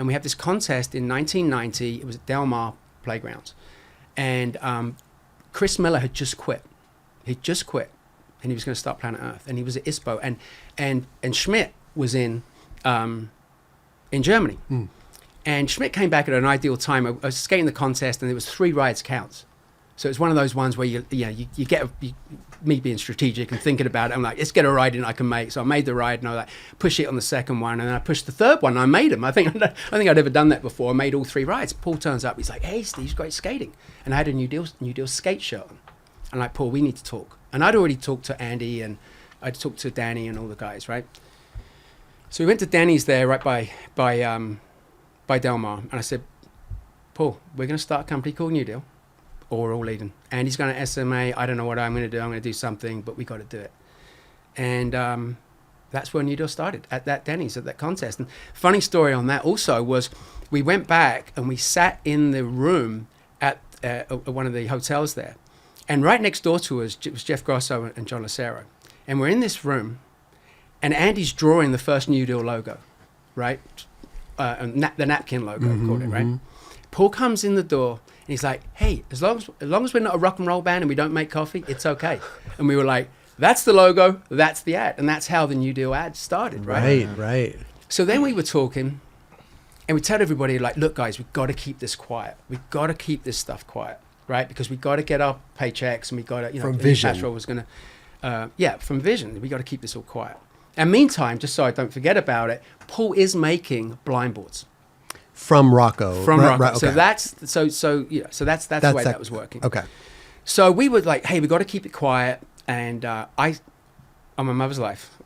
and we have this contest in 1990. It was at Del Mar Playgrounds, and Chris Miller had just quit. He'd just quit, and he was going to start Planet Earth, and he was at ISPO, and Schmidt was in Germany. And Schmidt came back at an ideal time. I was skating the contest, and there was 3 rides counts. So it's one of those ones where you get me being strategic and thinking about it. I'm like, let's get a ride in I can make. So I made the ride, and I like push it on the second one, and then I pushed the third one. And I made him. I think I'd ever done that before. I made all 3 rides. Paul turns up. He's like, hey, Steve's great skating, and I had a New Deal skate shirt on. I'm like, Paul, we need to talk. And I'd already talked to Andy, and I'd talked to Danny and all the guys, right? So we went to Danny's there, right by Del Mar, and I said, Paul, we're going to start a company called New Deal, or we're all leaving. Andy's going to SMA. I don't know what I'm going to do. I'm going to do something, but we got to do it. And that's where New Deal started, at that Denny's, at that contest. And funny story on that also was we went back and we sat in the room at one of the hotels there. And right next door to us was Jeff Grosso and John Lucero. And we're in this room, and Andy's drawing the first New Deal logo, right? The napkin logo, called it, right? Paul comes in the door, and he's like, hey, as long as we're not a rock and roll band and we don't make coffee, it's okay. And we were like, that's the logo, that's the ad. And that's how the New Deal ad started, right? Right. So then we were talking, and we told everybody, like, look, guys, we've got to keep this quiet. We've got to keep this stuff quiet, right? Because we've got to get our paychecks, and we got to, from Vision. Patrol was going to, from Vision, we got to keep this all quiet. And meantime, just so I don't forget about it, Paul is making blind boards. From Rocco. Rocco. Okay. So that's the way that was working. Okay. So we were like, hey, we got to keep it quiet. And on my mother's life,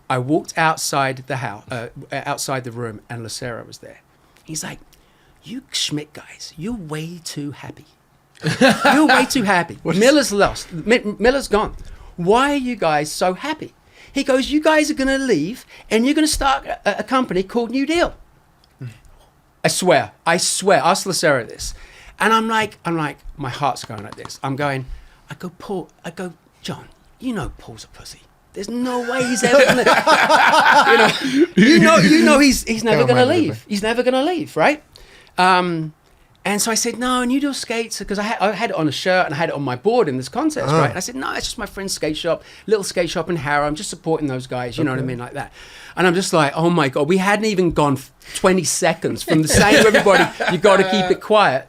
I walked outside the house, outside the room, and Lucero was there. He's like, you Schmidt guys, you're way too happy. You're way too happy. Miller's lost. Miller's gone. Why are you guys so happy? He goes, you guys are going to leave, and you're going to start a company called New Deal. I swear, ask Lucero this. And I'm like, my heart's going like this. I go, Paul, John, you know Paul's a pussy. There's no way he's ever going to, you know he's never going to leave. He's never going to leave, right? And so I said, no, New Deal skates, because I had it on a shirt and I had it on my board in this contest, right? And I said, no, it's just my friend's skate shop, little skate shop in Harrow. I'm just supporting those guys, you know what I mean, like that. And I'm just like, oh my God, we hadn't even gone 20 seconds from saying to everybody, you got to keep it quiet,